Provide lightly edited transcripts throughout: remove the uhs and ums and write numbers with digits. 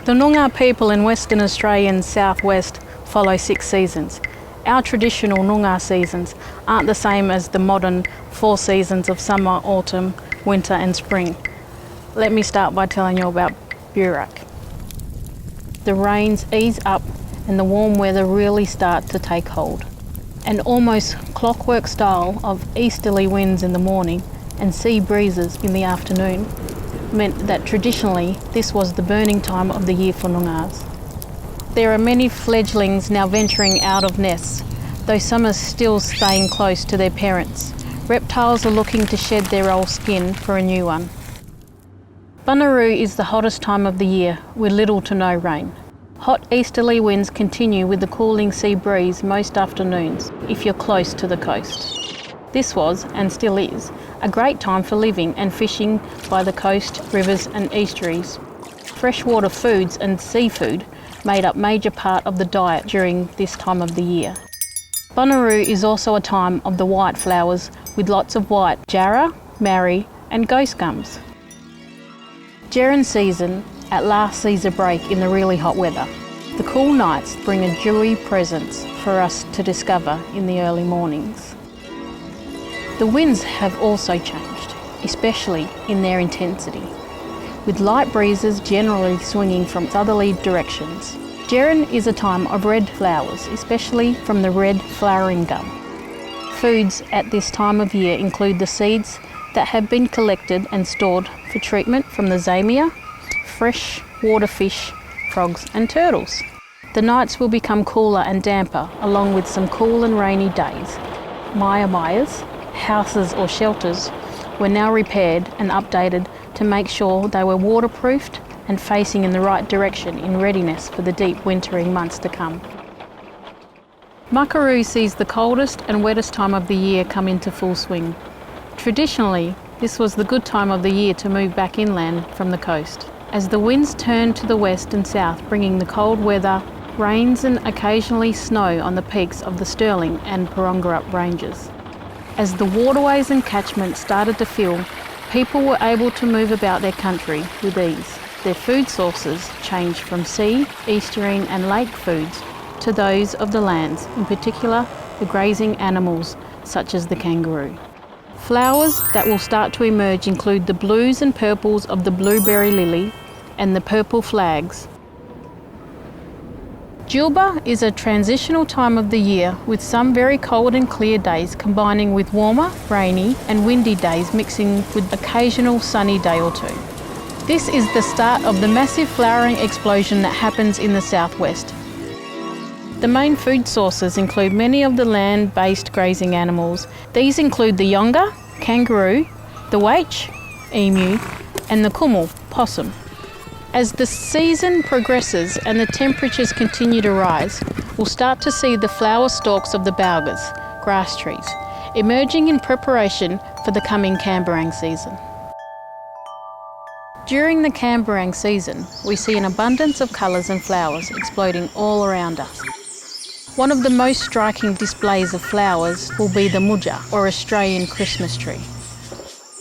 The Noongar people in Western Australia's southwest follow 6 seasons. Our traditional Noongar seasons aren't the same as the modern 4 seasons of summer, autumn, winter and spring. Let me start by telling you about Burak. The rains ease up and the warm weather really start to take hold. An almost clockwork style of easterly winds in the morning and sea breezes in the afternoon meant that traditionally this was the burning time of the year for Noongars. There are many fledglings now venturing out of nests, though some are still staying close to their parents. Reptiles are looking to shed their old skin for a new one. Bonnaroo is the hottest time of the year with little to no rain. Hot easterly winds continue with the cooling sea breeze most afternoons if you're close to the coast. This was, and still is, a great time for living and fishing by the coast, rivers and estuaries. Freshwater foods and seafood made up major part of the diet during this time of the year. Bonnaroo is also a time of the white flowers with lots of white jarrah, marri and ghost gums. Gerund season at last sees a break in the really hot weather. The cool nights bring a dewy presence for us to discover in the early mornings. The winds have also changed, especially in their intensity, with light breezes generally swinging from southerly directions. Gerund is a time of red flowers, especially from the red flowering gum. Foods at this time of year include the seeds that have been collected and stored for treatment from the zamia, fresh water fish, frogs and turtles. The nights will become cooler and damper, along with some cool and rainy days. Maya-mayas, houses or shelters, were now repaired and updated to make sure they were waterproofed and facing in the right direction in readiness for the deep wintering months to come. Makaroo sees the coldest and wettest time of the year come into full swing. Traditionally, this was the good time of the year to move back inland from the coast, as the winds turned to the west and south, bringing the cold weather, rains and occasionally snow on the peaks of the Stirling and Burak ranges. As the waterways and catchments started to fill, people were able to move about their country with ease. Their food sources changed from sea, estuarine and lake foods to those of the lands, in particular the grazing animals such as the kangaroo. Flowers that will start to emerge include the blues and purples of the blueberry lily and the purple flags. Gilbert is a transitional time of the year with some very cold and clear days combining with warmer, rainy and windy days mixing with occasional sunny day or two. This is the start of the massive flowering explosion that happens in the southwest. The main food sources include many of the land-based grazing animals. These include the yonga, kangaroo, the waich, emu and the kummel, possum. As the season progresses and the temperatures continue to rise, we'll start to see the flower stalks of the baugas, grass trees, emerging in preparation for the coming Camberang season. During the Camberang season, we see an abundance of colours and flowers exploding all around us. One of the most striking displays of flowers will be the mudja, or Australian Christmas tree.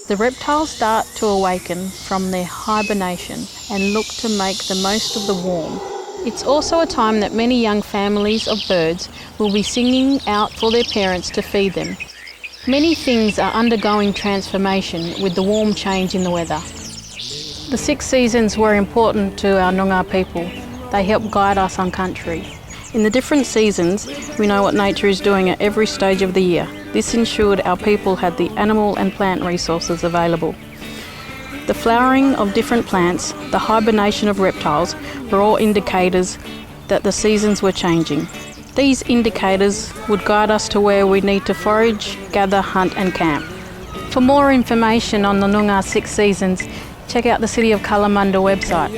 The reptiles start to awaken from their hibernation and look to make the most of the warmth. It's also a time that many young families of birds will be singing out for their parents to feed them. Many things are undergoing transformation with the warm change in the weather. The 6 seasons were important to our Noongar people. They help guide us on country. In the different seasons, we know what nature is doing at every stage of the year. This ensured our people had the animal and plant resources available. The flowering of different plants, the hibernation of reptiles, were all indicators that the seasons were changing. These indicators would guide us to where we need to forage, gather, hunt and camp. For more information on the Noongar 6 seasons, check out the City of Kalamunda website.